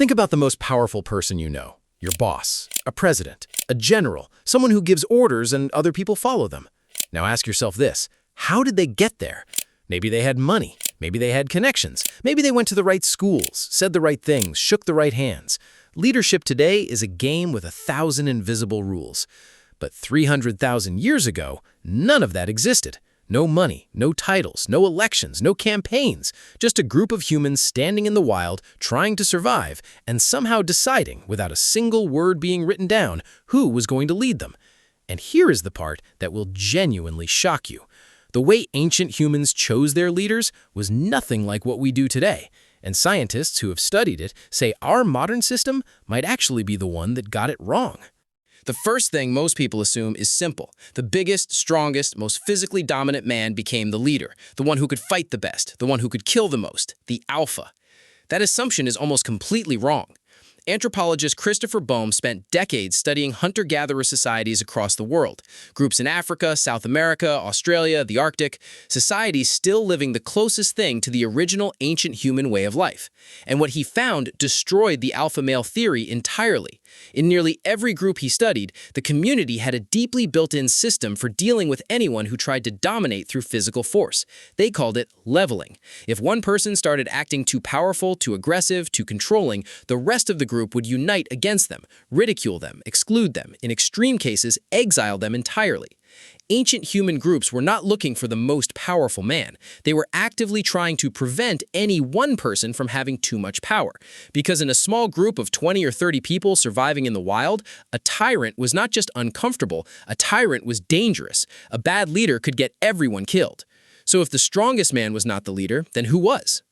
Think about the most powerful person you know. Your boss, a president, a general, someone who gives orders and other people follow them. Now ask yourself this, how did they get there? Maybe they had money, maybe they had connections, maybe they went to the right schools, said the right things, shook the right hands. Leadership today is a game with 1,000 invisible rules. But 300,000 years ago, none of that existed. No money, no titles, no elections, no campaigns, just a group of humans standing in the wild, trying to survive, and somehow deciding, without a single word being written down, who was going to lead them. And here is the part that will genuinely shock you. The way ancient humans chose their leaders was nothing like what we do today, and scientists who have studied it say our modern system might actually be the one that got it wrong. The first thing most people assume is simple. The biggest, strongest, most physically dominant man became the leader, the one who could fight the best, the one who could kill the most, the alpha. That assumption is almost completely wrong. Anthropologist Christopher Boehm spent decades studying hunter-gatherer societies across the world. Groups in Africa, South America, Australia, the Arctic, societies still living the closest thing to the original ancient human way of life. And what he found destroyed the alpha male theory entirely. In nearly every group he studied, the community had a deeply built-in system for dealing with anyone who tried to dominate through physical force. They called it leveling. If one person started acting too powerful, too aggressive, too controlling, the rest of the group would unite against them, ridicule them, exclude them, in extreme cases, exile them entirely. Ancient human groups were not looking for the most powerful man. They were actively trying to prevent any one person from having too much power. Because in a small group of 20 or 30 people surviving in the wild, a tyrant was not just uncomfortable, a tyrant was dangerous. A bad leader could get everyone killed. So if the strongest man was not the leader, then who was?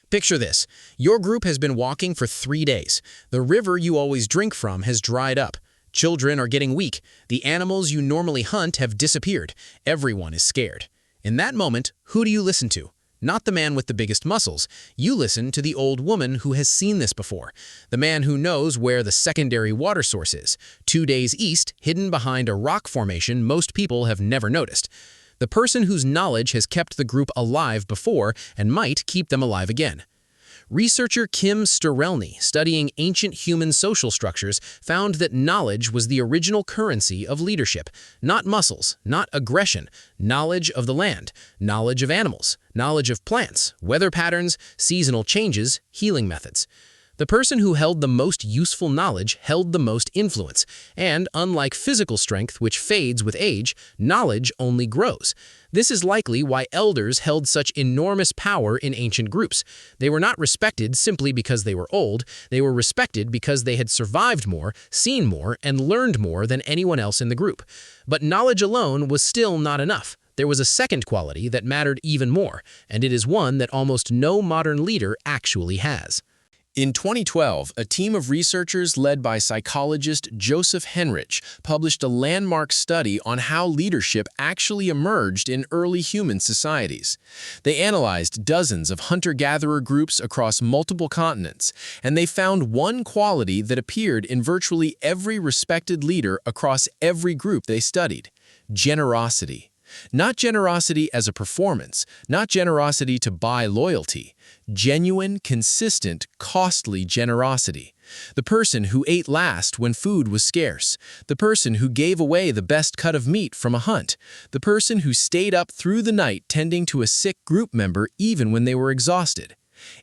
Picture this. Your group has been walking for 3 days. The river you always drink from has dried up. Children are getting weak. The animals you normally hunt have disappeared. Everyone is scared. In that moment, who do you listen to? Not the man with the biggest muscles. You listen to the old woman who has seen this before. The man who knows where the secondary water source is. 2 days east, hidden behind a rock formation most people have never noticed. The person whose knowledge has kept the group alive before and might keep them alive again. Researcher Kim Sterelny, studying ancient human social structures, found that knowledge was the original currency of leadership. Not muscles, not aggression, knowledge of the land, knowledge of animals, knowledge of plants, weather patterns, seasonal changes, healing methods. The person who held the most useful knowledge held the most influence, and unlike physical strength, which fades with age, knowledge only grows. This is likely why elders held such enormous power in ancient groups. They were not respected simply because they were old, they were respected because they had survived more, seen more, and learned more than anyone else in the group. But knowledge alone was still not enough. There was a second quality that mattered even more, and it is one that almost no modern leader actually has. In 2012, a team of researchers led by psychologist Joseph Henrich published a landmark study on how leadership actually emerged in early human societies. They analyzed dozens of hunter-gatherer groups across multiple continents, and they found one quality that appeared in virtually every respected leader across every group they studied: generosity. Not generosity as a performance, not generosity to buy loyalty, genuine, consistent, costly generosity. The person who ate last when food was scarce, the person who gave away the best cut of meat from a hunt, the person who stayed up through the night tending to a sick group member even when they were exhausted.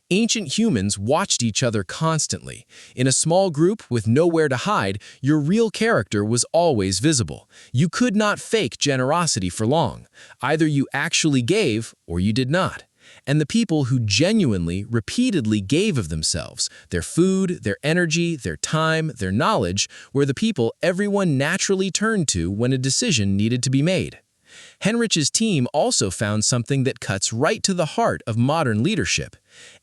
Ancient humans watched each other constantly. In a small group with nowhere to hide, your real character was always visible. You could not fake generosity for long. Either you actually gave or you did not. And the people who genuinely, repeatedly gave of themselves, their food, their energy, their time, their knowledge, were the people everyone naturally turned to when a decision needed to be made. Henrich's team also found something that cuts right to the heart of modern leadership.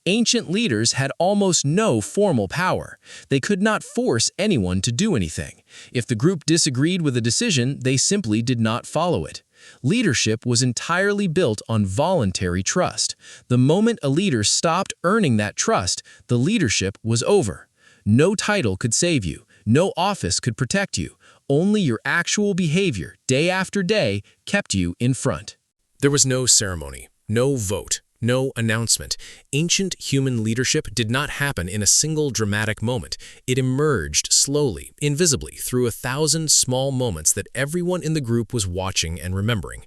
Ancient leaders had almost no formal power. They could not force anyone to do anything. If the group disagreed with a decision, they simply did not follow it. Leadership was entirely built on voluntary trust. The moment a leader stopped earning that trust, the leadership was over. No title could save you. No office could protect you. Only your actual behavior, day after day, kept you in front. There was no ceremony, no vote, No announcement. Ancient human leadership did not happen in a single dramatic moment. It emerged slowly, invisibly, through 1,000 small moments that everyone in the group was watching and remembering.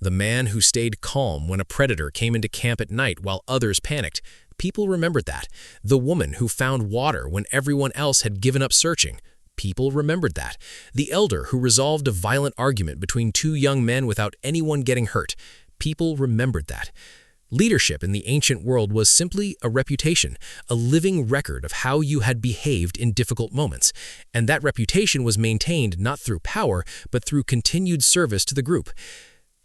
The man who stayed calm when a predator came into camp at night while others panicked. People remembered that. The woman who found water when everyone else had given up searching. People remembered that. The elder who resolved a violent argument between two young men without anyone getting hurt. People remembered that. Leadership in the ancient world was simply a reputation, a living record of how you had behaved in difficult moments. And that reputation was maintained not through power, but through continued service to the group.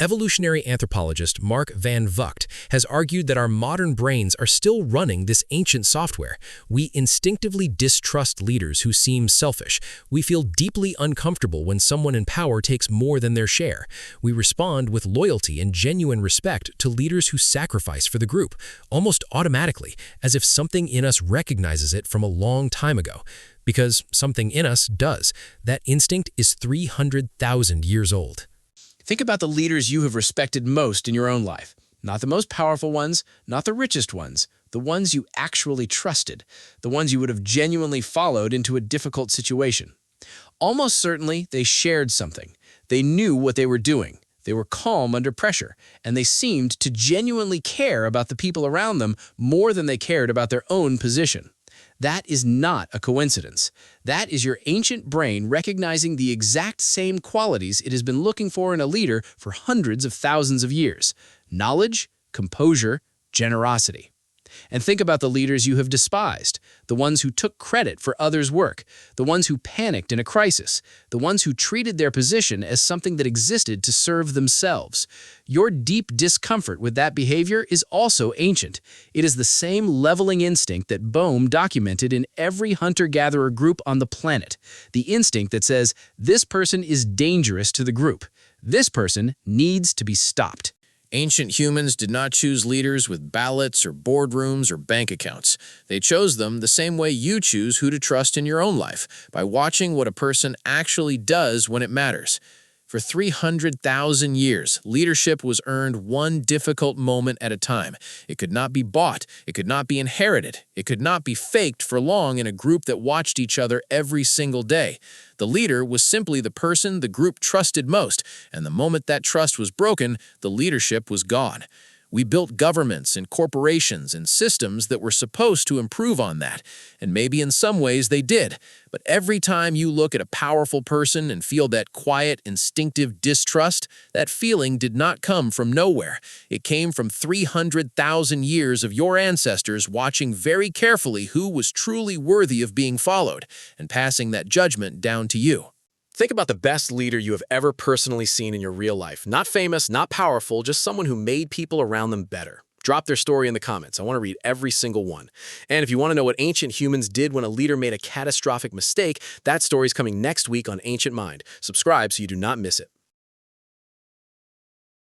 Evolutionary anthropologist Mark Van Vugt has argued that our modern brains are still running this ancient software. We instinctively distrust leaders who seem selfish. We feel deeply uncomfortable when someone in power takes more than their share. We respond with loyalty and genuine respect to leaders who sacrifice for the group, almost automatically, as if something in us recognizes it from a long time ago. Because something in us does. That instinct is 300,000 years old. Think about the leaders you have respected most in your own life. Not the most powerful ones, not the richest ones, the ones you actually trusted, the ones you would have genuinely followed into a difficult situation. Almost certainly, they shared something. They knew what they were doing. They were calm under pressure, and they seemed to genuinely care about the people around them more than they cared about their own position. That is not a coincidence. That is your ancient brain recognizing the exact same qualities it has been looking for in a leader for hundreds of thousands of years: knowledge, composure, generosity. And think about the leaders you have despised, the ones who took credit for others' work, the ones who panicked in a crisis, the ones who treated their position as something that existed to serve themselves. Your deep discomfort with that behavior is also ancient. It is the same leveling instinct that Bohm documented in every hunter-gatherer group on the planet. The instinct that says, this person is dangerous to the group. This person needs to be stopped. Ancient humans did not choose leaders with ballots or boardrooms or bank accounts. They chose them the same way you choose who to trust in your own life, by watching what a person actually does when it matters. For 300,000 years, leadership was earned one difficult moment at a time. It could not be bought. It could not be inherited. It could not be faked for long in a group that watched each other every single day. The leader was simply the person the group trusted most, and the moment that trust was broken, the leadership was gone. We built governments and corporations and systems that were supposed to improve on that, and maybe in some ways they did. But every time you look at a powerful person and feel that quiet, instinctive distrust, that feeling did not come from nowhere. It came from 300,000 years of your ancestors watching very carefully who was truly worthy of being followed, and passing that judgment down to you. Think about the best leader you have ever personally seen in your real life. Not famous, not powerful, just someone who made people around them better. Drop their story in the comments. I want to read every single one. And if you want to know what ancient humans did when a leader made a catastrophic mistake, that story is coming next week on Ancient Mind. Subscribe so you do not miss it.